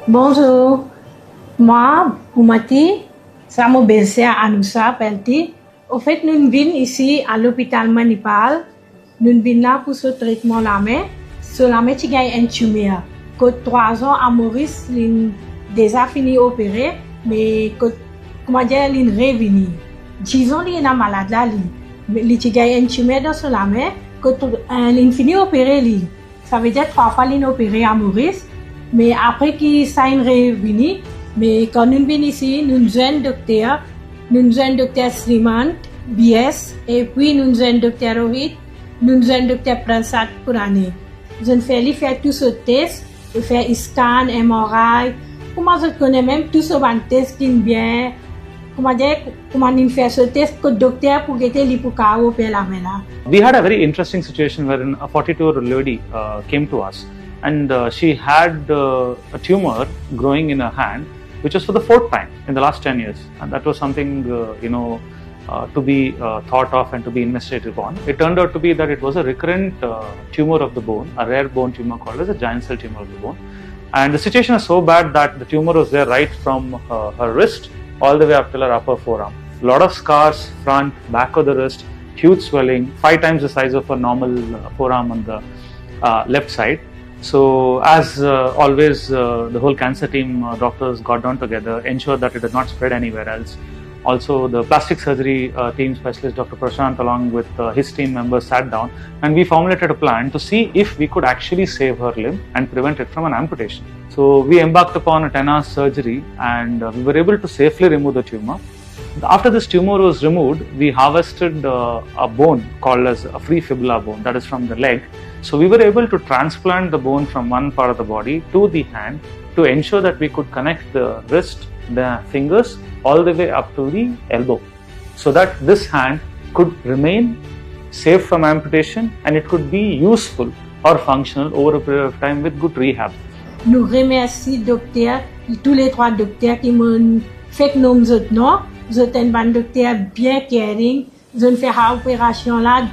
Bonjour, moi, Oumati, ça m'a baissé à Anoussa, Pelti. Au fait, nous venons ici à l'hôpital Manipal. Nous venons là pour ce traitement la main. Sur la main, il y a un tumeur. Que 3 ans à Maurice, il déjà fini opéré, mais que, comment dire, il est revenu. Disons, il est malade là, il y a un tumeur dans la main, que il fini opéré. Ça veut dire 3 fois il est opéré à Maurice. Mais après qu'il s'est revenu, mais quand nous venons ici, nous avons un docteur Srimanth B S, et puis nous avons un docteur Rohit, nous avons un docteur Prashanth Purani. Nous avons fait tous ces tests, faire scan, MRI, comment je connais même tous ces tests qui sont bien, comment on fait ce test que le docteur pour guetter les pour opérer la main. We had a very interesting situation wherein a 42-year-old lady came to us. And she had a tumor growing in her hand, which was for the 4th time in the last 10 years. And that was something, to be thought of and to be investigated upon. It turned out to be that it was a recurrent tumor of the bone, a rare bone tumor called as a giant cell tumor of the bone. And the situation was so bad that the tumor was there right from her wrist all the way up till her upper forearm. A lot of scars, front, back of the wrist, huge swelling, 5 times the size of a normal forearm on the left side. So as always, the whole cancer team, doctors got down together, ensured that it did not spread anywhere else. Also, the plastic surgery team specialist, Dr. Prashanth, along with his team members, sat down and we formulated a plan to see if we could actually save her limb and prevent it from an amputation. So we embarked upon a 10-hour surgery and we were able to safely remove the tumor. After this tumor was removed, we harvested a bone called as a free fibula bone, that is from the leg. So we were able to transplant the bone from one part of the body to the hand to ensure that we could connect the wrist, the fingers, all the way up to the elbow, so that this hand could remain safe from amputation and it could be useful or functional over a period of time with good rehab. Nous remercions docteur, tous les 3 docteurs qui m'ont fait que nous autres non. Vous êtes un docteur bien caring. Vous avez fait l'opération là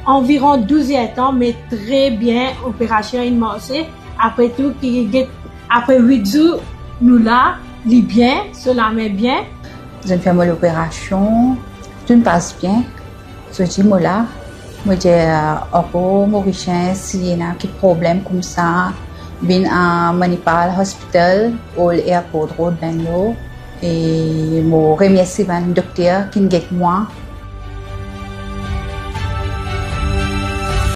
environ 12 temps, mais très bien. Opération in marché. Après tout, après 8 jours, nous là, les bien, cela met bien. Je fais l'opération, tout passe bien. Je dis moi là, moi j'ai encore Mauritius, s'il y a un problème comme ça, bin à Manipal Hospital, au airport road Bengaluru. Et je remercie le docteur qui est avec moi